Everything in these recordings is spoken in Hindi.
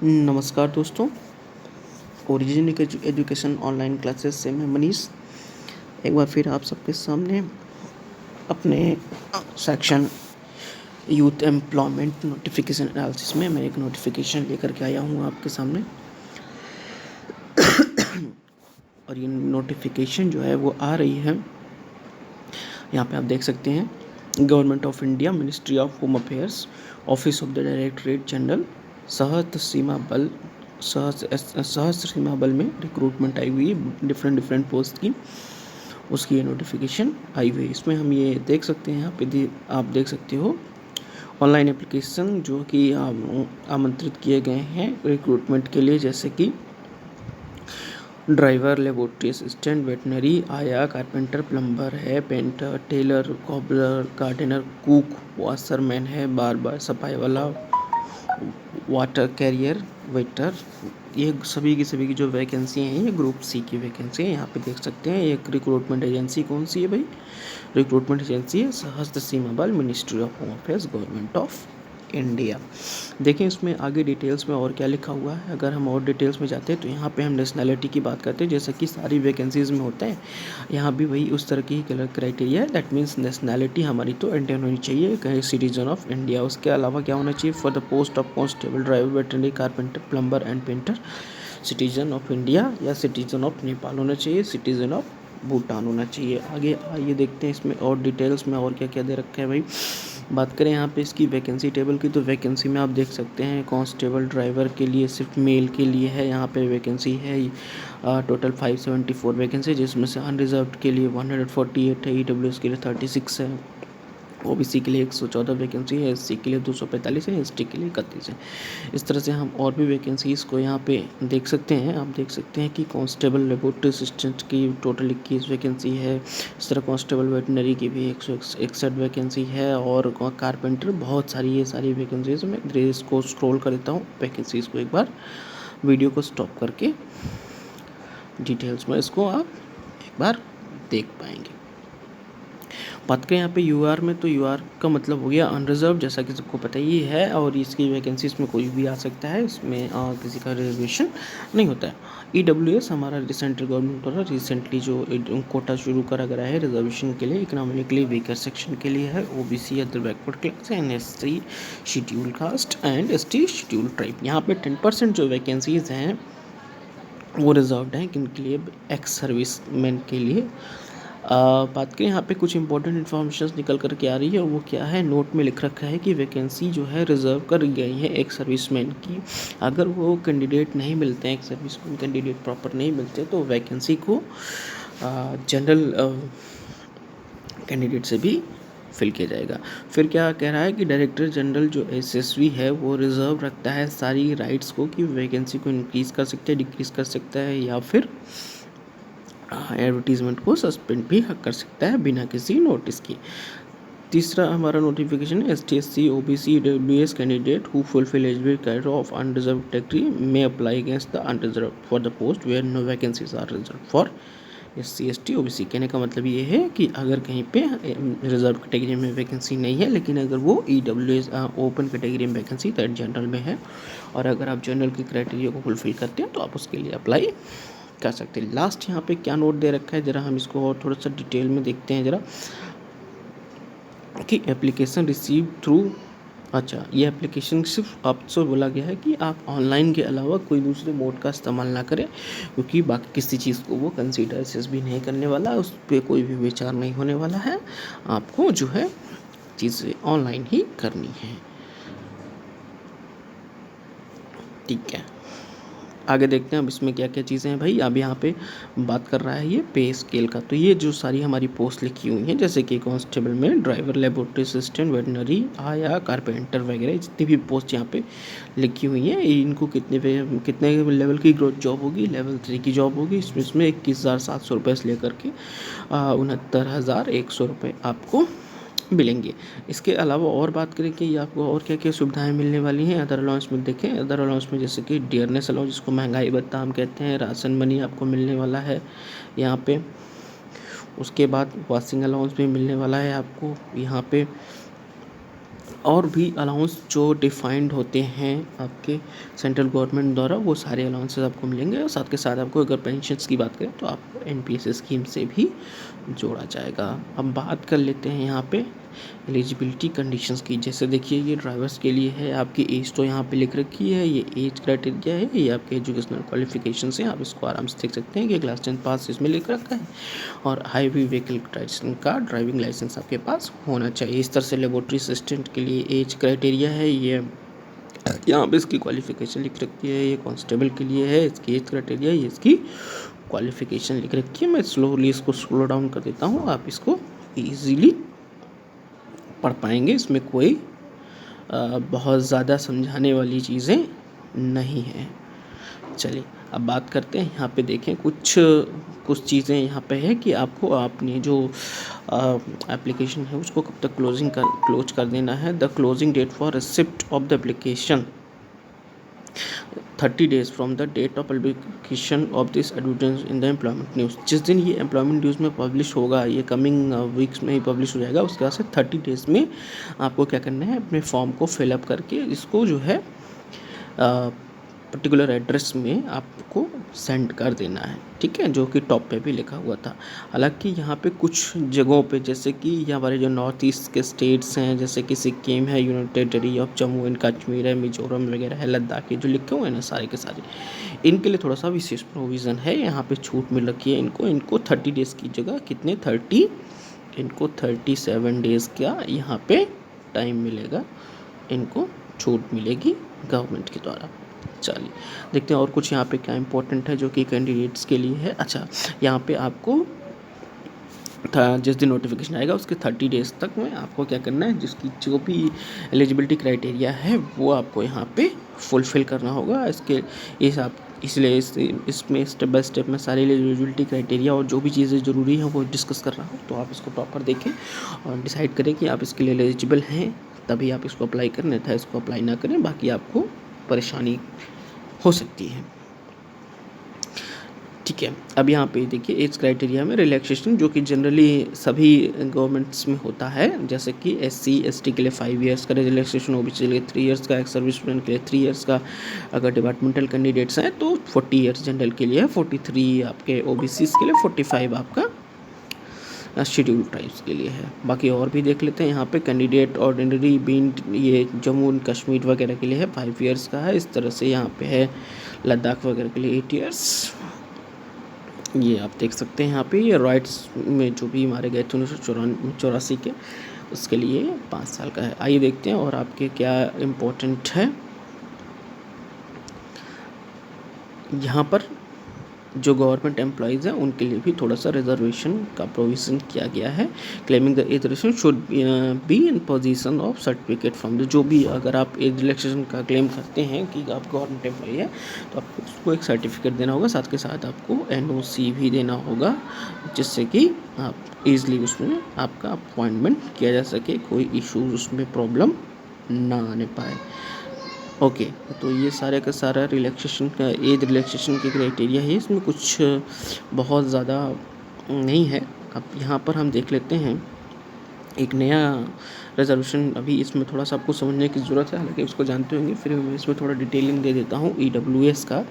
नमस्कार दोस्तों। ओरिजिन एजुकेशन ऑनलाइन क्लासेस से मैं मनीष एक बार फिर आप सबके सामने अपने section youth employment notification analysis में मैं एक नोटिफिकेशन लेकर के आया हूँ आपके सामने। और ये नोटिफिकेशन जो है वो आ रही है, यहाँ पे आप देख सकते हैं, government of India, ministry of home affairs, office of the directorate general, सहस्त्र सीमा बल में रिक्रूटमेंट आई हुई है डिफरेंट पोस्ट की, उसकी ये नोटिफिकेशन आई हुई है। इसमें हम ये देख सकते हैं, यहाँ पे आप देख सकते हो ऑनलाइन एप्लीकेशन जो कि आमंत्रित किए गए हैं रिक्रूटमेंट के लिए, जैसे कि ड्राइवर, लेबोरेटरी असिस्टेंट, वेटनरी, आया, कारपेंटर, प्लम्बर है, painter, tailor, cobbler, gardener, cook, washerman है, बार्बर, सफाई वाला, वाटर कैरियर, वेटर। ये सभी की जो वैकेंसी हैं ये ग्रुप सी की वैकेंसी है। यहाँ पे देख सकते हैं एक रिक्रूटमेंट एजेंसी कौन सी है भाई, रिक्रूटमेंट एजेंसी है सहस्त्र सीमा बल, ministry of home affairs, government of India. देखें इसमें आगे डिटेल्स में और क्या लिखा हुआ है। अगर हम और डिटेल्स में जाते हैं तो यहाँ पे हम नेशनैलिटी की बात करते हैं, जैसा कि सारी वैकेंसीज़ में होता है। यहाँ भी वही उस तरह की ही क्राइटेरिया है, दैट मीन्स नेशनैलिटी हमारी तो इंडियन होनी चाहिए, कहीं सिटीजन ऑफ इंडिया। उसके अलावा क्या होना चाहिए, for the post of constable, driver, veterinary, carpenter, plumber and painter, citizen of India या सिटीजन ऑफ नेपाल होना चाहिए, सिटीजन ऑफ भूटान होना चाहिए। आगे आइए देखते हैं इसमें और डिटेल्स में और क्या क्या दे रखा है भाई। बात करें यहाँ पे इसकी वैकेंसी टेबल की, तो वैकेंसी में आप देख सकते हैं कांस्टेबल ड्राइवर के लिए सिर्फ मेल के लिए है, यहाँ पे वैकेंसी है टोटल 574 वैकेंसी, जिसमें से अनरिजर्व्ड के लिए 148 है, ईडब्ल्यूएस के लिए 36 है, ओबीसी के लिए 114 वैकेंसी है, एससी के लिए 245 है, एसटी के लिए 31 है। इस तरह से हम और भी वैकेंसीज़ को यहाँ पे देख सकते हैं। आप देख सकते हैं कि कांस्टेबल लेबोरेटरी असिस्टेंट की टोटल 21 वैकेंसी है। इस तरह कांस्टेबल वेटनरी की भी 161 वैकेंसी है, और कारपेंटर बहुत सारी, ये सारी वैकेंसीज मैं इसको स्क्रॉल कर देता हूँ वैकेंसीज़ को, एक बार वीडियो को स्टॉप करके डिटेल्स में इसको आप एक बार देख पाएंगे। बात करें यहाँ पे यूआर में, तो यूआर का मतलब हो गया अनरिजर्व, जैसा कि सबको पता ही है, और इसकी वैकेंसी इसमें कोई भी आ सकता है, इसमें किसी का रिजर्वेशन नहीं होता है। ईडब्ल्यूएस हमारा सेंट्रल गवर्नमेंट द्वारा रिसेंटली जो कोटा शुरू करा गया है रिजर्वेशन के लिए, इकोनॉमिकली वीकर सेक्शन के लिए है, OBC other backward class and SC schedule caste and ST schedule tribe. यहाँ पे 10% जो वैकेंसीज हैं वो रिजर्व्ड हैं किन के लिए, एक्स सर्विसमैन के लिए। बात करें यहाँ पे कुछ इंपॉर्टेंट इन्फॉर्मेशन निकल कर के आ रही है, वो क्या है, नोट में लिख रखा है कि वैकेंसी जो है रिजर्व कर गई है एक सर्विसमैन की। अगर वो कैंडिडेट नहीं मिलते हैं, एक सर्विसमैन कैंडिडेट प्रॉपर नहीं मिलते, तो वैकेंसी को जनरल कैंडिडेट से भी फिल किया जाएगा। फिर क्या कह रहा है कि डायरेक्टर जनरल जो एसएसवी है वो रिजर्व रखता है सारी राइट्स को, कि वैकेंसी को इंक्रीज़ कर सकता है, डिक्रीज़ कर सकता है, या फिर एडवर्टीजमेंट को सस्पेंड भी कर सकता है बिना किसी नोटिस के। तीसरा हमारा नोटिफिकेशन है, S T S C OBC WS candidate who fulfil eligible criteria of unreserve category may apply against the unreserve for the post where no vacancies are reserve for SC ST OBC. कहने का मतलब ये है कि अगर कहीं पे रिजर्व कैटेगरी में वैकेंसी नहीं है, लेकिन अगर वो ईडब्ल्यूएस ओपन कैटेगरी में वैकेंसी दैट जनरल में है, और अगर आप जनरल के क्राइटेरिया को फुलफिल करते हैं तो आप उसके लिए अप्लाई कर सकते हैं। लास्ट यहाँ पे क्या नोट दे रखा है, ज़रा हम इसको और थोड़ा सा डिटेल में देखते हैं ज़रा, कि एप्लीकेशन रिसीव थ्रू, अच्छा ये एप्लीकेशन सिर्फ आपसे बोला गया है कि आप ऑनलाइन के अलावा कोई दूसरे मोड का इस्तेमाल ना करें, क्योंकि बाकी किसी चीज़ को वो कंसीडर भी नहीं करने वाला, उस पर कोई भी विचार नहीं होने वाला है। आपको जो है चीज़ें ऑनलाइन ही करनी है, ठीक है। आगे देखते हैं अब इसमें क्या क्या चीज़ें हैं भाई। अब यहाँ पे बात कर रहा है ये पे स्केल का, तो ये जो सारी हमारी पोस्ट लिखी हुई हैं, जैसे कि कांस्टेबल में ड्राइवर, लेबोरेटरी असिस्टेंट, वेटनरी, आया, कारपेंटर वगैरह, जितनी भी पोस्ट यहाँ पे लिखी हुई हैं, इनको कितने लेवल की ग्रोथ जॉब होगी, लेवल 3 की जॉब होगी। इसमें 21,700 रुपये से लेकर के 69,100 रुपये आपको मिलेंगे। इसके अलावा और बात करें कि आपको और क्या क्या सुविधाएं मिलने वाली हैं अदर अलाउंस में, देखें अदर अलाउंस में जैसे कि डियरनेस अलाउंस, जिसको महंगाई भत्ता हम कहते हैं, राशन मनी आपको मिलने वाला है यहाँ पे। उसके बाद वाशिंग अलाउंस भी मिलने वाला है आपको यहाँ पे। और भी अलाउंस जो डिफाइंड होते हैं आपके सेंट्रल गवर्नमेंट द्वारा, वो सारे अलाउंसेस आपको मिलेंगे। और साथ के साथ आपको अगर पेंशन्स की बात करें तो आपको एनपीएस स्कीम से भी जोड़ा जाएगा। अब बात कर लेते हैं यहाँ पे एलिजिबिलिटी कंडीशंस की। जैसे देखिए ये ड्राइवर्स के लिए है, आपकी एज तो यहाँ पे लिख रखी है, ये एज क्राइटेरिया है, ये आपके एजुकेशनल क्वालिफिकेशन है, आप इसको आराम से देख सकते हैं कि क्लास 10 पास इसमें लिख रखा है। और हाईवे व्हीकल का ड्राइविंग लाइसेंस आपके पास होना चाहिए। इस तरह से लेबोरेटरी असिस्टेंट के लिए एज क्राइटेरिया है, ये यहाँ पे इसकी क्वालिफिकेशन लिख रखी है। ये कांस्टेबल के लिए है, इसकी एज क्राइटेरिया, ये इसकी क्वालिफिकेशन लिख रखी है। मैं स्लोली इसको स्लो डाउन कर देता हूँ, आप इसको ईजीली पढ़ पाएंगे। इसमें कोई बहुत ज़्यादा समझाने वाली चीज़ें नहीं हैं। चलिए अब बात करते हैं, यहाँ पे देखें कुछ चीज़ें यहाँ पे है कि आपको अपनी जो एप्लीकेशन है उसको कब तक क्लोज कर देना है। The closing date for receipt of the application 30 days from the date of publication of this advertisement in the employment news. जिस दिन ये एम्प्लॉयमेंट न्यूज़ में पब्लिश होगा, ये कमिंग वीक्स में ही पब्लिश हो जाएगा, उसके बाद से 30 days में आपको क्या करना है, अपने फॉर्म को फिलअप करके इसको जो है पर्टिकुलर एड्रेस में आपको सेंड कर देना है, ठीक है, जो कि टॉप पे भी लिखा हुआ था। हालांकि यहाँ पे कुछ जगहों पे, जैसे कि यहाँ हमारे जो नॉर्थ ईस्ट के स्टेट्स हैं, जैसे कि सिक्किम है, union territory of Jammu and Kashmir है, मिजोरम वगैरह है, लद्दाख, ये जो लिखे हुए हैं ना सारे के सारे, इनके लिए थोड़ा सा विशेष प्रोविज़न है, यहाँ पे छूट मिल रखी है इनको 30 डेज़ की जगह कितने 37 डेज़ का यहाँ पे टाइम मिलेगा, इनको छूट मिलेगी गवर्नमेंट के द्वारा। चलिए देखते हैं और कुछ यहाँ पे क्या इंपॉर्टेंट है जो कि कैंडिडेट्स के लिए है। अच्छा, यहाँ पे आपको जिस दिन नोटिफिकेशन आएगा उसके 30 डेज़ तक में आपको क्या करना है, जिसकी जो भी एलिजिबिलिटी क्राइटेरिया है वो आपको यहाँ पे फुलफ़िल करना होगा। इसलिए इसमें स्टेप बाय स्टेप में सारी एलिजिबिलिटी क्राइटेरिया और जो भी चीज़ें ज़रूरी हैं वो डिस्कस कर रहा हूँ, तो आप इसको प्रॉपर देखें और डिसाइड करें कि आप इसके लिए एलिजिबल हैं, तभी आप इसको अप्लाई करें, नहीं था इसको अप्लाई ना करें, बाकी आपको परेशानी हो सकती है। ठीक है, अब यहाँ पे देखिए एज क्राइटेरिया में रिलैक्सेशन जो कि जनरली सभी गवर्नमेंट्स में होता है, जैसे कि SC ST के लिए 5 इयर्स का रिलैक्सेशन, OBC के लिए 3 इयर्स का, एक्स सर्विस स्टूडेंट के लिए 3 इयर्स का, अगर डिपार्टमेंटल कैंडिडेट्स हैं तो 40 इयर्स जनरल के लिए, 43 आपके OBCs के लिए, 45 आपका शेड्यूल ट्राइब्स के लिए है। बाकी और भी देख लेते हैं, यहाँ पे कैंडिडेट ऑर्डिनरी बीन ये जम्मू एंड कश्मीर वगैरह के लिए है 5 इयर्स का है। इस तरह से यहाँ पे है लद्दाख वगैरह के लिए 8 इयर्स, ये आप देख सकते हैं। यहाँ पे ये राइट्स में जो भी मारे गए थे 1984 के, उसके लिए 5 साल का है। आइए देखते हैं और आपके क्या इम्पोर्टेंट है। यहाँ पर जो गवर्नमेंट एम्प्लॉयज़ हैं उनके लिए भी थोड़ा सा रिजर्वेशन का प्रोविज़न किया गया है। Claiming the age relaxation should be in position of certificate from the, जो भी अगर आप एज रिलैक्सेशन का क्लेम करते हैं कि आप गवर्नमेंट एम्प्लॉय है तो आपको उसको एक सर्टिफिकेट देना होगा, साथ के साथ आपको NOC भी देना होगा, जिससे कि आप ईज़िली उसमें आपका अपॉइंटमेंट किया जा सके, कोई इशूज़ उसमें प्रॉब्लम ना आने पाए। ओके, तो ये सारे का सारा रिलैक्सेशन का एज रिलैक्सेशन के क्राइटेरिया है, इसमें कुछ बहुत ज़्यादा नहीं है। अब यहाँ पर हम देख लेते हैं एक नया रिजर्वेशन, अभी इसमें थोड़ा सा आपको समझने की ज़रूरत है, हालांकि उसको जानते होंगे, फिर मैं इसमें थोड़ा डिटेलिंग दे देता हूँ EWS का,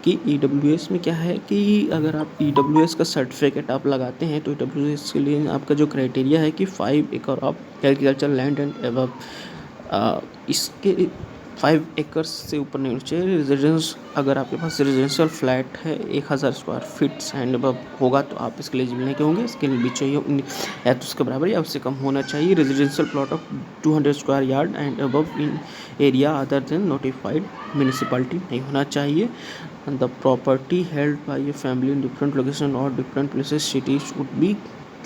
कि EWS में क्या है कि अगर आप EWS का सर्टिफिकेट आप लगाते हैं तो EWS के लिए आपका जो क्राइटेरिया है कि 5 एकड़ of agriculture land and above, इसके 5 एकड़ से ऊपर नहीं होना चाहिए। रेजिडेंस, अगर आपके पास रेजिडेंशियल फ्लैट है 1000 स्क्वायर फीट एंड अबव होगा तो आप इसके लिए एलिजिबल नहीं होंगे। इसके लिए भी चाहिए या तो उसके बराबर या उससे कम होना चाहिए। Residential plot of 200 square yard and above in area other than notified municipality नहीं होना चाहिए। The property held by a family in different location और different places city should be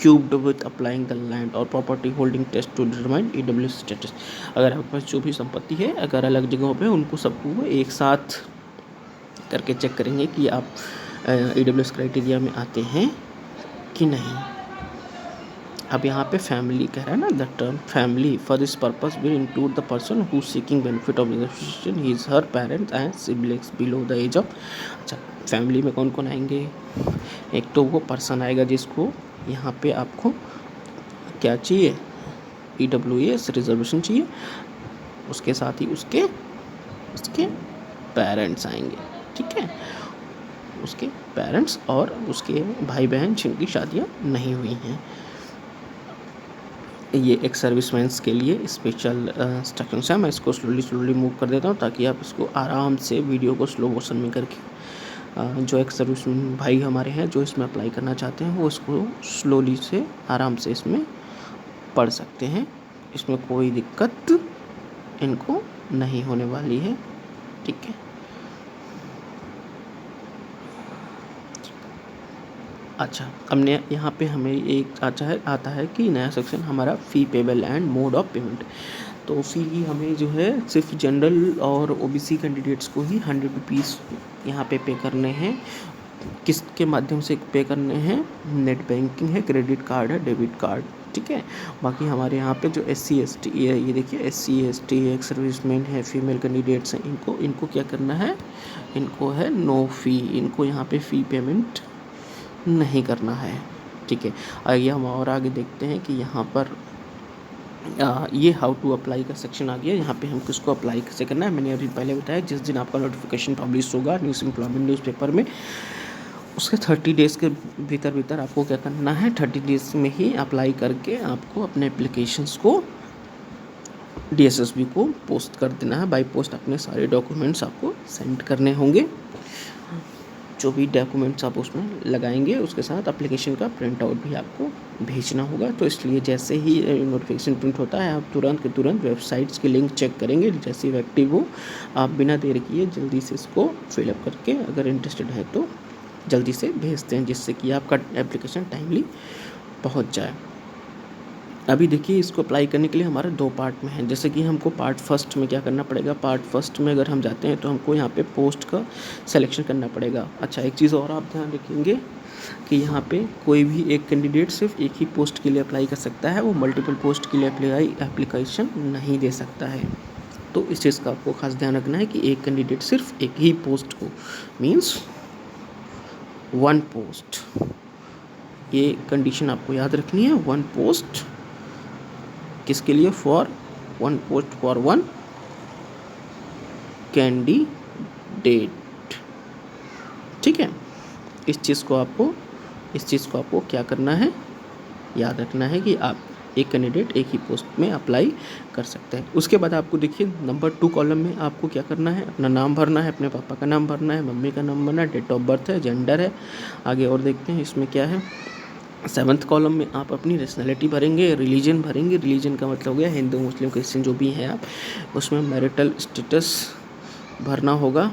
cubed with applying the land और property holding test to determine EWS status. अगर आपके पास जो भी संपत्ति है, अगर अलग जगहों पे, उनको सबको एक साथ करके चेक करेंगे कि आप EWS क्राइटेरिया में आते हैं कि नहीं। अब यहाँ पे फैमिली कह रहा है ना, the term family for this purpose will include the person who seeking benefit of reservation his her parents and siblings below the age of. अच्छा, फैमिली में कौन कौन आएंगे? एक तो वो पर्सन आएगा जिसको यहाँ पे आपको क्या चाहिए, EWS रिजर्वेशन चाहिए, उसके साथ ही उसके पेरेंट्स आएंगे, ठीक है, उसके पेरेंट्स और उसके भाई बहन जिनकी शादियाँ नहीं हुई हैं। ये एक सर्विसमैन्स के लिए स्पेशल इंस्ट्रक्शंस है। मैं इसको स्लोली मूव कर देता हूँ ताकि आप इसको आराम से वीडियो को स्लो मोशन में करके जो एक सर्विसमैन भाई हमारे हैं जो इसमें अप्लाई करना चाहते हैं वो इसको स्लोली से आराम से इसमें पढ़ सकते हैं। इसमें कोई दिक्कत इनको नहीं होने वाली है, ठीक है। अच्छा, हमने यहाँ पे हमें एक आता है कि नया सेक्शन हमारा fee payable and mode of payment. तो फ़ी हमें जो है सिर्फ जनरल और ओबीसी कैंडिडेट्स को ही 100 रुपीज़ यहाँ पे करने हैं। किसके माध्यम से पे करने हैं? नेट बैंकिंग है, क्रेडिट कार्ड है, डेबिट कार्ड, ठीक है। बाकी हमारे यहाँ पे जो SC ST ये देखिए SC ST एक सर्विसमैन है, फीमेल कैंडिडेट्स हैं, इनको क्या करना है? इनको है नो फ़ी, इनको यहाँ पे फ़ी पेमेंट नहीं करना है, ठीक है। आइए हम और आगे देखते हैं कि यहाँ पर ये हाउ टू अप्लाई का सेक्शन आ गया। यहाँ पे हम किसको अप्लाई कैसे करना है मैंने अभी पहले बताया। जिस दिन आपका नोटिफिकेशन पब्लिश होगा न्यूज़ एम्प्लॉयमेंट न्यूज़पेपर में, उसके 30 डेज़ के भीतर आपको क्या करना है, 30 डेज़ में ही अप्लाई करके आपको अपने एप्लीकेशंस को DSSB को पोस्ट कर देना है। बाई पोस्ट अपने सारे डॉक्यूमेंट्स आपको सेंड करने होंगे। जो भी डॉक्यूमेंट्स आप उसमें लगाएंगे उसके साथ एप्लीकेशन का प्रिंट आउट भी आपको भेजना होगा। तो इसलिए जैसे ही नोटिफिकेशन प्रिंट होता है आप तुरंत के तुरंत वेबसाइट्स के लिंक चेक करेंगे, जैसे ही एक्टिव हो आप बिना देर किए जल्दी से इसको फिलअप करके अगर इंटरेस्टेड है तो जल्दी से भेजते हैं, जिससे कि आपका एप्लीकेशन टाइमली पहुँच जाए। अभी देखिए इसको अप्लाई करने के लिए हमारे 2 पार्ट में है। जैसे कि हमको पार्ट फर्स्ट में क्या करना पड़ेगा, पार्ट फर्स्ट में अगर हम जाते हैं तो हमको यहाँ पे पोस्ट का सिलेक्शन करना पड़ेगा। अच्छा, एक चीज़ और आप ध्यान रखेंगे कि यहाँ पे कोई भी एक कैंडिडेट सिर्फ एक ही पोस्ट के लिए अप्लाई कर सकता है, वो मल्टीपल पोस्ट के लिए एप्लीकेशन नहीं दे सकता है। तो इस चीज़ का आपको खास ध्यान रखना है कि एक कैंडिडेट सिर्फ एक ही पोस्ट को, मीन्स 1 पोस्ट, ये कंडीशन आपको याद रखनी है। 1 पोस्ट किसके लिए? फॉर 1 पोस्ट फॉर 1 कैंडिडेट, ठीक है। इस चीज़ को आपको क्या करना है, याद रखना है कि आप एक कैंडिडेट एक ही पोस्ट में अप्लाई कर सकते हैं। उसके बाद आपको देखिए नंबर 2 कॉलम में आपको क्या करना है, अपना नाम भरना है, अपने पापा का नाम भरना है, मम्मी का नाम भरना है, डेट ऑफ बर्थ है, जेंडर है। आगे और देखते हैं इसमें क्या है। 7th कॉलम में आप अपनी नेशनैलिटी भरेंगे, रिलीजन भरेंगे। रिलीजन का मतलब हो गया हिंदू मुस्लिम क्रिश्चियन जो भी हैं आप। उसमें मैरिटल स्टेटस भरना होगा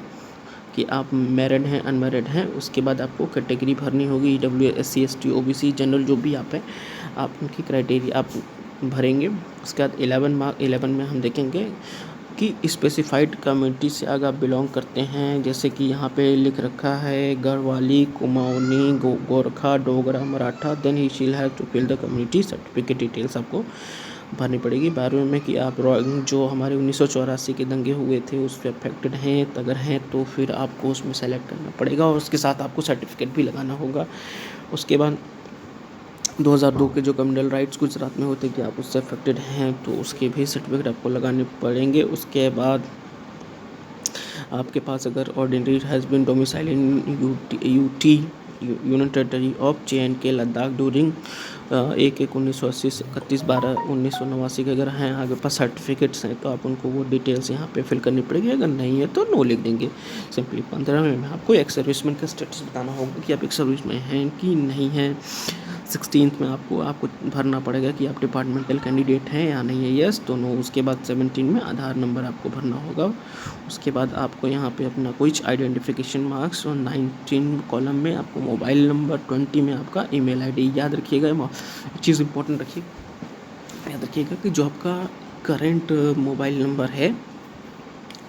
कि आप मैरिड हैं अनमैरिड हैं। उसके बाद आपको कैटेगरी भरनी होगी, EWS SC ST OBC general जो भी आप हैं, आप उनकी क्राइटेरिया आप भरेंगे। उसके बाद 11 में हम देखेंगे कि स्पेसिफाइड कम्युनिटी से अगर आप बिलोंग करते हैं, जैसे कि यहाँ पे लिख रखा है Garhwali, Kumaoni, Gorkha, Dogra, Maratha, then he shall have to fill the community certificate details आपको भरनी पड़ेगी। 12वें में कि आप जो हमारे 1984 के दंगे हुए थे उस पर अफेक्टेड हैं, अगर हैं तो फिर आपको उसमें सेलेक्ट करना पड़ेगा और उसके साथ आपको सर्टिफिकेट भी लगाना होगा। उसके बाद 2002 के जो कम्युनल राइट्स गुजरात में होते कि आप उससे अफेक्टेड हैं तो उसके भी सर्टिफिकेट आपको लगाने पड़ेंगे। उसके बाद आपके पास अगर ordinary has been domicile in UT union territory of JNK Ladakh during 1/1/1980 से 31/12/1989 के अगर हैं आगे पास सर्टिफिकेट्स हैं तो आप उनको वो डिटेल्स यहाँ पे फिल करनी पड़ेगी। अगर नहीं है तो नो लिख देंगे सिंपली। 15वें में आपको एक सर्विसमैन का स्टेटस बताना होगा कि आप एक सर्विसमैन हैं कि नहीं हैं। 16th में आपको भरना पड़ेगा कि आप डिपार्टमेंटल कैंडिडेट हैं या नहीं है, यस तो नो। उसके बाद 17 में आधार नंबर आपको भरना होगा। उसके बाद आपको यहाँ पे अपना कुछ आइडेंटिफिकेशन मार्क्स और 19 कॉलम में आपको मोबाइल नंबर, 20 में आपका ईमेल आईडी। याद रखिएगा एक चीज़ इंपॉर्टेंट याद रखिएगा कि जो आपका करेंट मोबाइल नंबर है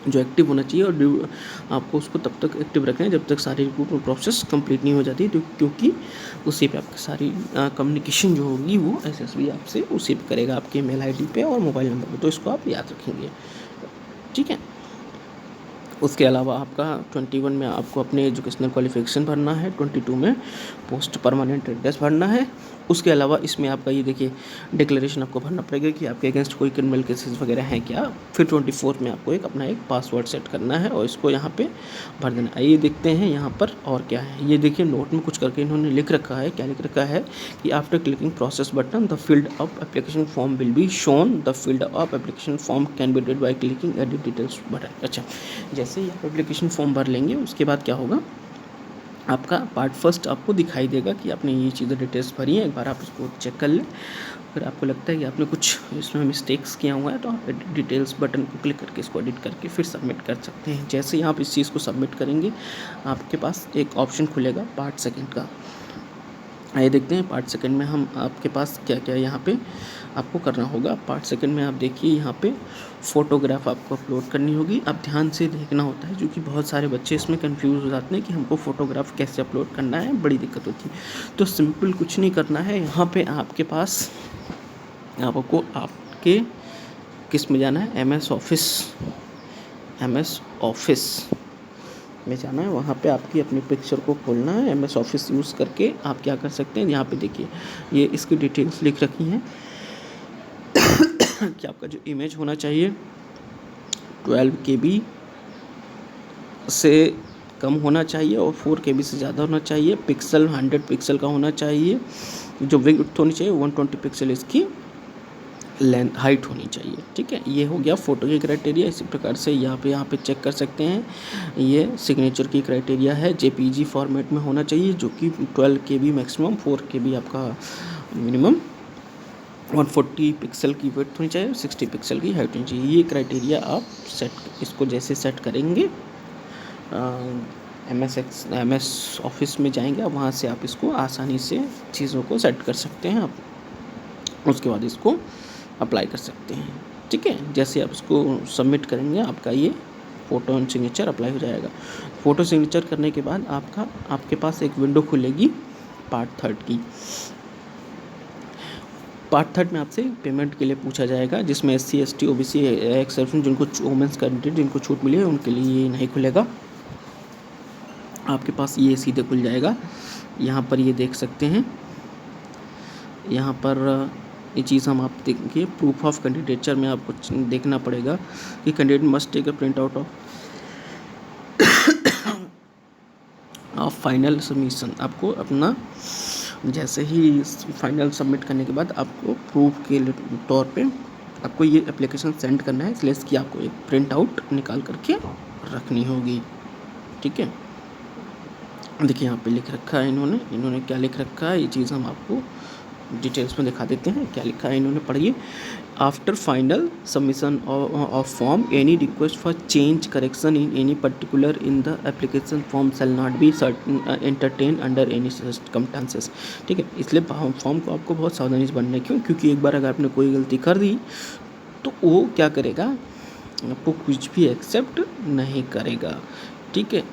जो एक्टिव होना चाहिए और आपको उसको तब तक एक्टिव रखना है जब तक सारी रिक्रूटमेंट प्रोसेस कंप्लीट नहीं हो जाती, क्योंकि उसी पे आपकी सारी कम्युनिकेशन जो होगी वो SSB आपसे उसी पे करेगा, आपके ईमेल आईडी पे और मोबाइल नंबर पे। तो इसको आप याद रखेंगे, ठीक है। उसके अलावा आपका 21 में आपको अपने एजुकेशनल क्वालिफिकेशन भरना है, 22 में पोस्ट परमानेंट एड्रेस भरना है, उसके अलावा इसमें आपका ये देखिए डिक्लेरेशन आपको भरना पड़ेगा कि आपके अगेंस्ट कोई क्रिमिनल केसेस वगैरह हैं क्या। फिर 24 में आपको अपना एक पासवर्ड सेट करना है और इसको यहाँ पे भर देना। आइए देखते हैं यहाँ पर और क्या है। ये देखिए नोट में कुछ करके इन्होंने लिख रखा है। क्या लिख रखा है कि after clicking process button the field of application form will be shown. The field of application form can be edited by clicking edit details button. अच्छा, जैसे ही आप एप्लीकेशन फॉर्म भर लेंगे उसके बाद क्या होगा, आपका पार्ट फर्स्ट आपको दिखाई देगा कि आपने ये चीज़ें डिटेल्स भरी हैं। एक बार आप इसको चेक कर लें। अगर आपको लगता है कि आपने कुछ इसमें मिस्टेक्स किया हुआ है तो आप एडिट डिटेल्स बटन को क्लिक करके इसको एडिट करके फिर सबमिट कर सकते हैं। जैसे ही आप इस चीज़ को सबमिट करेंगे आपके पास एक ऑप्शन खुलेगा पार्ट सेकंड का। आइए देखते हैं पार्ट सेकंड में हम आपके पास क्या क्या यहाँ पे आपको करना होगा। पार्ट सेकंड में आप देखिए यहाँ पे फ़ोटोग्राफ आपको अपलोड करनी होगी। आप ध्यान से देखना होता है क्योंकि बहुत सारे बच्चे इसमें कंफ्यूज हो जाते हैं कि हमको फ़ोटोग्राफ कैसे अपलोड करना है, बड़ी दिक्कत होती है। तो सिंपल कुछ नहीं करना है, यहाँ पे आपके पास आपको आपके किस में जाना है, एम एस ऑफिस में जाना है। वहाँ पे आपकी अपनी पिक्चर को खोलना है। एम एस ऑफिस यूज़ करके आप क्या कर सकते हैं, यहाँ पे देखिए ये इसकी डिटेल्स लिख रखी हैं कि आपका जो इमेज होना चाहिए 12 KB से कम होना चाहिए और 4 KB से ज़्यादा होना चाहिए। पिक्सल 100 पिक्सल का होना चाहिए। जो विड्थ होनी चाहिए 120 पिक्सल इसकी लेंथ हाइट होनी चाहिए। ठीक है, ये हो गया फ़ोटो की क्राइटेरिया। इसी प्रकार से यहाँ पे चेक कर सकते हैं। ये सिग्नेचर की क्राइटेरिया है, JPG फॉर्मेट में होना चाहिए जो कि 12 KB मैक्सिमम, 4 KB आपका मिनिमम, 140 पिक्सल की विड्थ होनी चाहिए, 60 पिक्सल की हाइट होनी चाहिए। ये क्राइटेरिया आप इसको जैसे सेट करेंगे MS ऑफिस में जाएंगे आप, वहाँ से आप इसको आसानी से चीज़ों को सेट कर सकते हैं। आप उसके बाद इसको अप्लाई कर सकते हैं। ठीक है, जैसे आप इसको सबमिट करेंगे आपका ये फ़ोटो एंड सिग्नेचर अप्लाई हो जाएगा। फ़ोटो सिग्नेचर करने के बाद आपके पास एक विंडो खुलेगी पार्ट थर्ड की। पार्ट थर्ड में आपसे पेमेंट के लिए पूछा जाएगा, जिसमें SC ST OBC एक्सेप्शन जिनको वुमेन्स कैंडिडेट जिनको छूट मिली है उनके लिए ये नहीं खुलेगा। आपके पास ये सीधे खुल जाएगा। यहाँ पर ये देख सकते हैं, यहाँ पर ये चीज़ हम आप देखिए प्रूफ ऑफ कैंडिडेचर में आपको देखना पड़ेगा कि candidate must take a print out of final submission. आपको अपना जैसे ही फाइनल सबमिट करने के बाद आपको प्रूफ के तौर पे आपको ये एप्लीकेशन सेंड करना है, इसलिए इसकी आपको एक प्रिंट आउट निकाल करके रखनी होगी। ठीक है, देखिए यहाँ पे लिख रखा है इन्होंने क्या लिख रखा है, ये चीज़ हम आपको डिटेल्स में दिखा देते हैं। क्या लिखा है इन्होंने, पढ़िए। After final submission of form any request for change correction in any particular in the application form shell not be entertain under any circumstances. ठीक है, इसलिए फॉर्म को आपको बहुत सावधानी से बनना है। क्योंकि एक बार अगर आपने कोई गलती कर दी तो वो क्या करेगा, आपको कुछ भी एक्सेप्ट नहीं करेगा। ठीक है,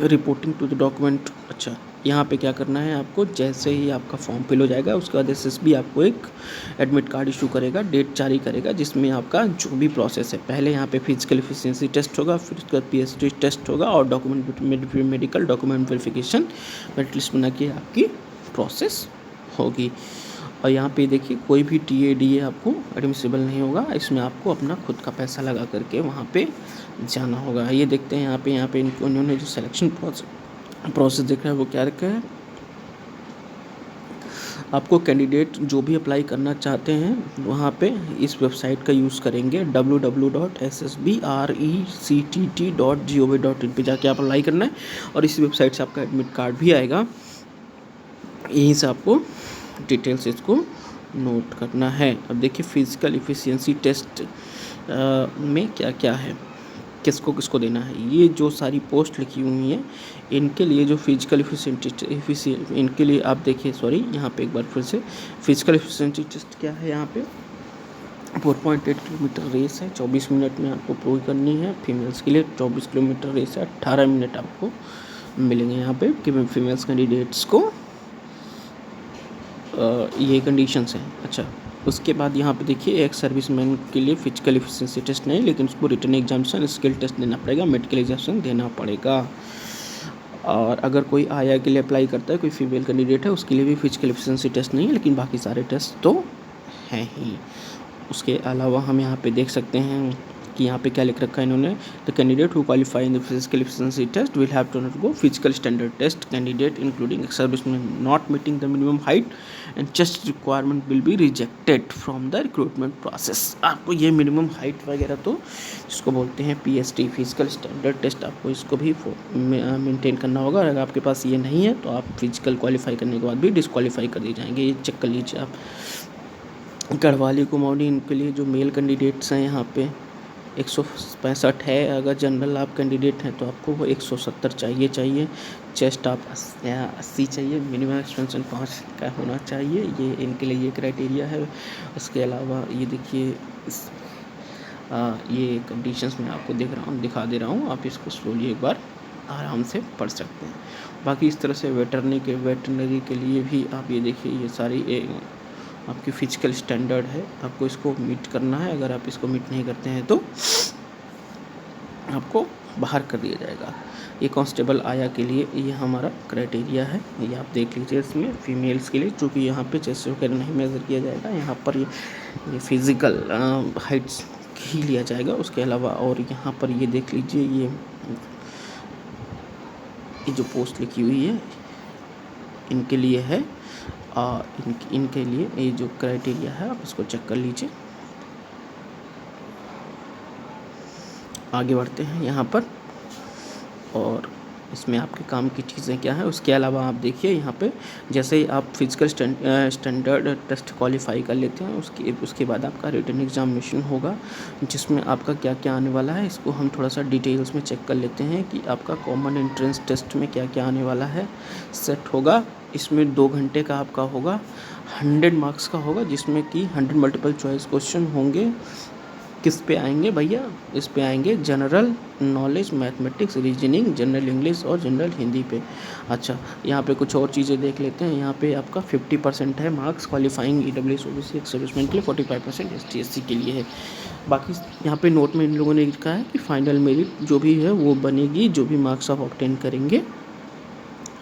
रिपोर्टिंग टू द डॉक्यूमेंट। अच्छा, यहाँ पे क्या करना है आपको, जैसे ही आपका फॉर्म फिल हो जाएगा उसके बाद SSB आपको एक एडमिट कार्ड इशू करेगा, डेट जारी करेगा, जिसमें आपका जो भी प्रोसेस है, पहले यहाँ पे फिजिकल एफिशिएंसी टेस्ट होगा, फिर उसके बाद PST टेस्ट होगा और medical document verification merit list बना के आपकी प्रोसेस होगी। और यहाँ पे देखिए कोई भी TADA आपको एडमिसिबल नहीं होगा, इसमें आपको अपना खुद का पैसा लगा करके वहाँ पे जाना होगा। ये देखते हैं यहाँ पे इन्होंने जो सिलेक्शन प्रोसेस देख रहा है वो क्या रखा है। आपको कैंडिडेट जो भी अप्लाई करना चाहते हैं वहाँ पे इस वेबसाइट का यूज़ करेंगे, www.ssbrectt.gov.in पे जाके आप अप्लाई करना है और इस वेबसाइट से आपका एडमिट कार्ड भी आएगा। यहीं से आपको डिटेल्स इसको नोट करना है। अब देखिए फिजिकल एफिशिएंसी टेस्ट में क्या क्या है, किसको देना है। ये जो सारी पोस्ट लिखी हुई हैं इनके लिए जो फिजिकल एफिशिएंसी इनके लिए आप देखिए, सॉरी यहाँ पे एक बार फिर से फिजिकल एफिशिएंसी टेस्ट क्या है। यहाँ पे 4.8 किलोमीटर रेस है, 24 मिनट में आपको पूरी करनी है। फीमेल्स के लिए 24 किलोमीटर रेस है, 18 मिनट आपको मिलेंगे यहाँ पे कि फीमेल्स कैंडिडेट्स को ये कंडीशंस हैं। अच्छा, उसके बाद यहाँ पे देखिए एक सर्विसमैन के लिए फिजिकल एफिशिएंसी टेस्ट नहीं, लेकिन उसको रिटन एग्जामिनेशन स्किल टेस्ट देना पड़ेगा, मेडिकल एग्जामिनेशन देना पड़ेगा। और अगर कोई आया के लिए अप्लाई करता है, कोई फीमेल कैंडिडेट है, उसके लिए भी फिजिकल एफिशिएंसी टेस्ट नहीं है, लेकिन बाकी सारे टेस्ट तो हैं ही। उसके अलावा हम यहाँ पे देख सकते हैं कि यहाँ पे क्या लिख रखा है इन्होंने, the candidate who qualify in the physical efficiency test will have to undergo physical standard test, candidate including serviceman not meeting the minimum height and chest requirement will be rejected from the recruitment process. आपको ये मिनिमम हाइट वगैरह तो जिसको बोलते हैं PST फिजिकल स्टैंडर्ड टेस्ट, आपको इसको भी मेंटेन करना होगा। अगर आपके पास ये नहीं है तो आप फिजिकल क्वालिफाई करने के बाद भी डिस्क्वालीफाई कर दिए जाएंगे। ये चेक कर लीजिए आप। गढ़वाली कुमाऊनी इनके लिए जो मेल कैंडिडेट्स हैं यहाँ पे 165 है। अगर जनरल आप कैंडिडेट हैं तो आपको वो 170 चाहिए। चेस्ट आप 80 चाहिए। मिनिमम एक्सपेंशन 5 का होना चाहिए। ये इनके लिए ये क्राइटेरिया है। उसके अलावा ये देखिए ये कंडीशंस मैं आपको दिखा दे रहा हूँ, आप इसको स्लोली एक बार आराम से पढ़ सकते हैं। बाकी इस तरह से वेटरनरी के लिए भी आप ये देखिए, ये सारी आपकी फिजिकल स्टैंडर्ड है, आपको इसको मीट करना है। अगर आप इसको मीट नहीं करते हैं तो आपको बाहर कर दिया जाएगा। ये कांस्टेबल आया के लिए ये हमारा क्राइटेरिया है, ये आप देख लीजिए। इसमें फीमेल्स के लिए चूँकि यहाँ पे चेस्ट वगैरह नहीं मेज़र किया जाएगा, यहाँ पर ये फिज़िकल हाइट्स ही लिया जाएगा। उसके अलावा और यहाँ पर ये देख लीजिए, ये जो पोस्ट लिखी हुई है इनके लिए है, इनके लिए ये जो क्राइटेरिया है आप इसको चेक कर लीजिए। आगे बढ़ते हैं यहाँ पर, और इसमें आपके काम की चीज़ें क्या है। उसके अलावा आप देखिए यहाँ पे, जैसे ही आप फिजिकल स्टैंडर्ड टेस्ट क्वालिफाई कर लेते हैं, उसके बाद आपका रिटन एग्जामिनेशन होगा, जिसमें आपका क्या क्या आने वाला है इसको हम थोड़ा सा डिटेल्स में चेक कर लेते हैं कि आपका कॉमन एंट्रेंस टेस्ट में क्या क्या आने वाला है। सेट होगा, इसमें 2 घंटे का आपका होगा, 100 मार्क्स का होगा, जिसमें कि 100 मल्टीपल चॉइस क्वेश्चन होंगे। किस पे आएंगे भैया? इस पे आएंगे general knowledge, mathematics, reasoning, general English और जनरल हिंदी पे। अच्छा, यहाँ पे कुछ और चीज़ें देख लेते हैं। यहाँ पे आपका 50% है marks qualifying EWS OBC ex serviceman के लिए, 45% ST SC के लिए है। बाकी यहाँ पे नोट में इन लोगों ने लिखा है कि फाइनल मेरिट जो भी है वो बनेगी, जो भी मार्क्स आप ऑब्टेन करेंगे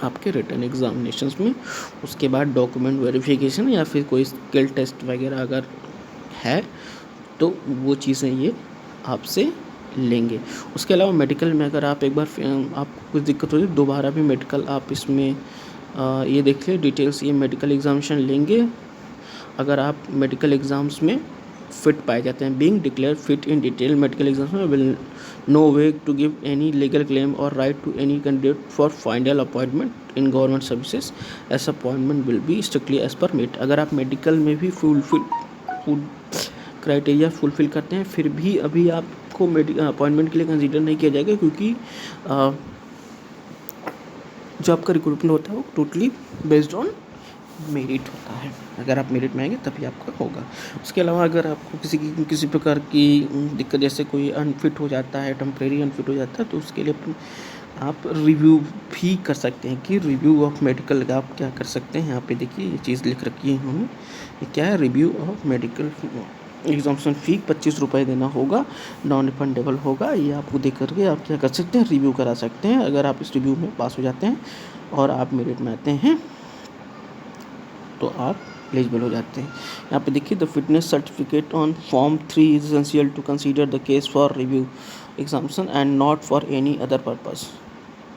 आपके रिटन एग्जामिनेशंस में। उसके बाद डॉक्यूमेंट वेरिफिकेशन या फिर कोई स्किल टेस्ट वगैरह अगर है तो वो चीज़ें ये आपसे लेंगे। उसके अलावा मेडिकल में अगर आप एक बार आपको कुछ दिक्कत हो रही है, दोबारा भी मेडिकल आप इसमें ये देख लें डिटेल्स, ये मेडिकल एग्जामिनेशन लेंगे। अगर आप मेडिकल एग्ज़ाम्स में फिट पाए जाते हैं, being declare fit in detail medical exams में will no way to give any legal claim और right to any candidate for final appointment in government services, as appointment will be strictly as per merit. अगर आप मेडिकल में भी क्राइटेरिया फुलफिल करते हैं, फिर भी अभी आपको अपॉइंटमेंट के लिए कंसीडर नहीं किया जाएगा, क्योंकि जो आपका रिक्रूटमेंट होता है वो टोटली बेस्ड ऑन मेरिट होता है। अगर आप मेरिट में आएंगे तभी आपका होगा। उसके अलावा अगर आपको किसी प्रकार की दिक्कत, जैसे कोई अनफिट हो जाता है, टेम्प्रेरी अनफिट हो जाता है, तो उसके लिए आप रिव्यू भी कर सकते हैं कि रिव्यू ऑफ मेडिकल आप क्या कर सकते हैं। यहाँ पे देखिए ये चीज़ लिख रखी है इन्होंने, ये क्या है, रिव्यू ऑफ मेडिकल एग्जामिनेशन फ़ी 25 रुपये देना होगा, नॉन रिफंडेबल होगा। ये आपको देख करके आप क्या कर सकते हैं, रिव्यू करा सकते हैं। अगर आप इस रिव्यू में पास हो जाते हैं और आप मेरिट में आते हैं तो आप एलिजिबल हो जाते हैं। यहाँ पे देखिए, the fitness certificate on form 3 is essential to consider the case for review examination and not for any other purpose.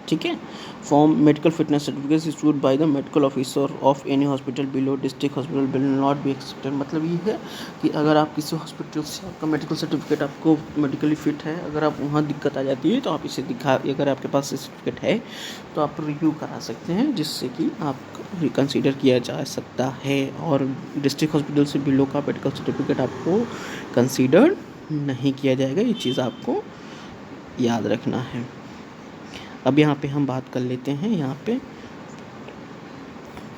ठीक है, form medical fitness certificate issued by the medical officer of any hospital below district hospital will not be accepted. मतलब ये है कि अगर आप किसी हॉस्पिटल से आपका मेडिकल सर्टिफिकेट, आपको मेडिकली फिट है, अगर आप वहाँ दिक्कत आ जाती है तो आप इसे अगर आपके पास सर्टिफिकेट है तो आप रिव्यू करा सकते हैं, जिससे कि आपको रिकन्सिडर किया जा सकता है। और डिस्ट्रिक्ट हॉस्पिटल से बिलो का मेडिकल सर्टिफिकेट आपको कंसिडर नहीं किया जाएगा। ये चीज़ आपको याद रखना है। अब यहाँ पे हम बात कर लेते हैं, यहाँ पे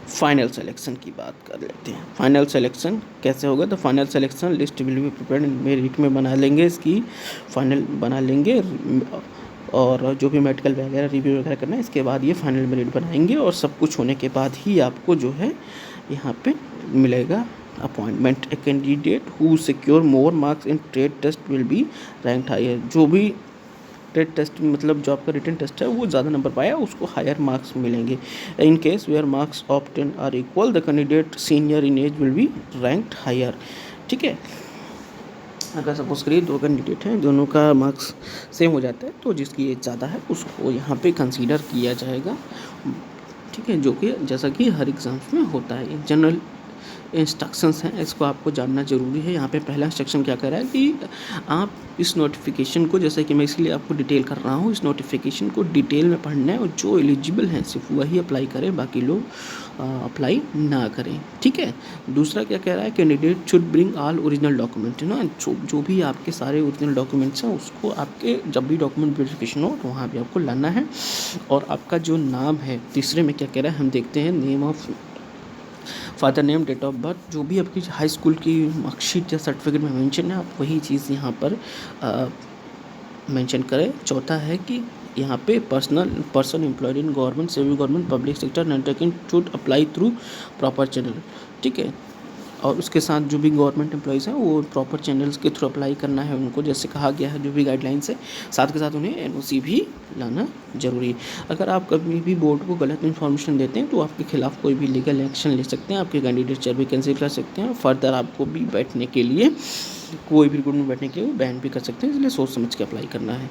फाइनल सिलेक्शन की बात कर लेते हैं। फाइनल सिलेक्शन कैसे होगा? तो final selection list will be prepared, merit में बना लेंगे, इसकी फाइनल बना लेंगे, और जो भी मेडिकल वगैरह रिव्यू वगैरह करना है, इसके बाद ये फाइनल मेरिट बनाएंगे, और सब कुछ होने के बाद ही आपको जो है यहाँ पे मिलेगा appointment. A candidate who secure more marks in trade test will be ranked higher. जो भी ट्रेड टेस्ट मतलब जो आपका रिटन टेस्ट है वो ज़्यादा नंबर पाया उसको हायर मार्क्स मिलेंगे। In case where marks of 10 are equal the candidate senior in age will be ranked higher. ठीक है, अगर सपोज करिए दो कैंडिडेट हैं, दोनों का मार्क्स सेम हो जाता है तो जिसकी एज ज़्यादा है उसको यहाँ पे कंसीडर किया जाएगा। ठीक है, जो कि जैसा कि हर एग्ज़ाम्स में होता है। जनरल इंस्ट्रक्शंस हैं, इसको आपको जानना ज़रूरी है। यहाँ पे पहला इंस्ट्रक्शन क्या कह रहा है कि आप इस नोटिफिकेशन को, जैसे कि मैं इसलिए आपको डिटेल कर रहा हूँ, इस नोटिफिकेशन को डिटेल में पढ़ना है और जो एलिजिबल हैं सिर्फ वही अप्लाई करें, बाकी लोग अप्लाई ना करें। ठीक है, दूसरा क्या कह रहा है, candidate should bring all original document, है ना, जो भी आपके सारे ओरिजिनल डॉक्यूमेंट्स हैं उसको आपके जब भी डॉक्यूमेंट वेरिफिकेशन हो तो वहाँ भी आपको लाना है। और आपका जो नाम है, तीसरे में क्या कह रहा है, हम देखते हैं name of father name, date of birth, जो भी आपकी हाई स्कूल की मार्कशीट या सर्टिफिकेट में मेंशन है आप वही चीज़ यहाँ पर मेंशन करें। चौथा है कि यहाँ पे person employed in government, semi government, public sector undertaking should apply through proper channel. ठीक है, और उसके साथ जो भी गवर्नमेंट एम्प्लॉयज़ हैं वो प्रॉपर चैनल्स के थ्रू अप्लाई करना है उनको, जैसे कहा गया है जो भी गाइडलाइंस है। साथ के साथ उन्हें एनओसी भी लाना जरूरी है। अगर आप कभी भी बोर्ड को गलत इन्फॉर्मेशन देते हैं तो आपके खिलाफ कोई भी लीगल एक्शन ले सकते हैं, आपके कैंडिडेचर भी कैंसिल कर सकते हैं, फर्दर आपको भी बैठने के लिए, कोई भी रिक्रूटमेंट में बैठने के लिए बैन भी कर सकते हैं, इसलिए सोच समझ के अप्लाई करना है।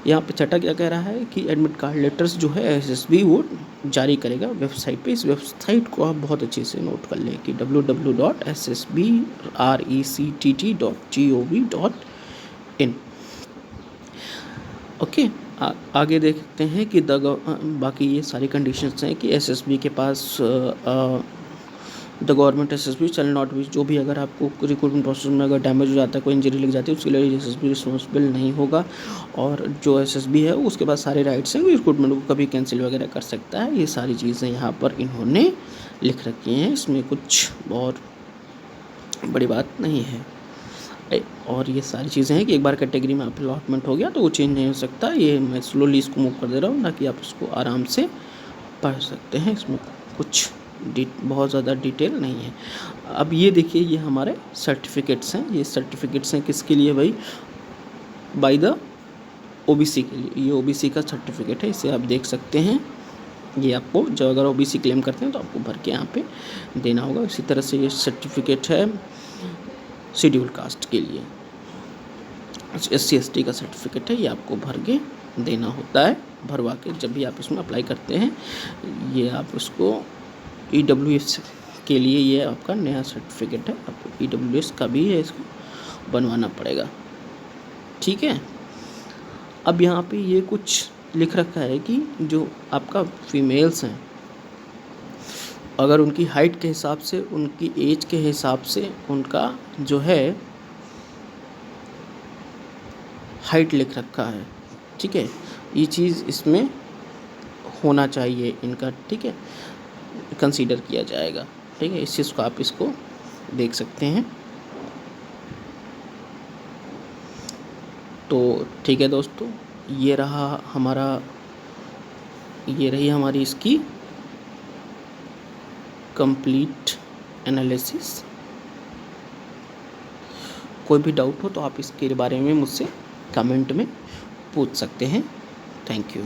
यहाँ पे छठा क्या कह रहा है कि एडमिट कार्ड लेटर्स जो है एसएसबी वो जारी करेगा वेबसाइट पे। इस वेबसाइट को आप बहुत अच्छे से नोट कर लें कि www.ssbrectt.gov.in। ओके, आगे देखते हैं कि बाकी ये सारी कंडीशंस हैं कि एसएसबी के पास the government SSB shall not be, जो भी अगर आपको रिक्रूटमेंट प्रोसेस में अगर डैमेज हो जाता है, कोई इंजरी लग जाती है, उसके लिए एसएसबी रिस्पॉन्सिबल नहीं होगा। और जो एसएसबी है उसके पास सारे राइट्स हैं, रिक्रूटमेंट को कभी कैंसिल वगैरह कर सकता है। ये सारी चीज़ें यहाँ पर इन्होंने लिख रखी हैं, इसमें कुछ और बड़ी बात नहीं है। और ये सारी चीज़ें हैं कि एक बार कैटेगरी में आप अलॉटमेंट हो गया तो वो चेंज नहीं हो सकता। ये मैं स्लोली इसको मूव कर दे रहा हूँ ताकि आप इसको आराम से पढ़ सकते हैं, इसमें कुछ बहुत ज़्यादा डिटेल नहीं है। अब ये देखिए, ये हमारे सर्टिफिकेट्स हैं। ये सर्टिफिकेट्स हैं किसके लिए भाई, बाय द ओबीसी के लिए। ये ओबीसी का सर्टिफिकेट है, इसे आप देख सकते हैं। ये आपको जब अगर ओबीसी क्लेम करते हैं तो आपको भर के यहाँ पे देना होगा। इसी तरह से ये सर्टिफिकेट है शेड्यूल कास्ट के लिए, SC ST का सर्टिफिकेट है, ये आपको भर के देना होता है। भरवा के जब भी आप इसमें अप्लाई करते हैं, ये आप उसको EWS के लिए ये आपका नया सर्टिफिकेट है, आपको EWS का भी है, इसको बनवाना पड़ेगा। ठीक है, अब यहाँ पे ये कुछ लिख रखा है कि जो आपका फीमेल्स हैं, अगर उनकी हाइट के हिसाब से, उनकी एज के हिसाब से उनका जो है हाइट लिख रखा है। ठीक है, ये चीज़ इसमें होना चाहिए इनका। ठीक है, कंसीडर किया जाएगा। ठीक है, इस चीज़ को आप इसको देख सकते हैं। तो ठीक है दोस्तों, ये रही हमारी इसकी कंप्लीट एनालिसिस। कोई भी डाउट हो तो आप इसके बारे में मुझसे कमेंट में पूछ सकते हैं। Thank you.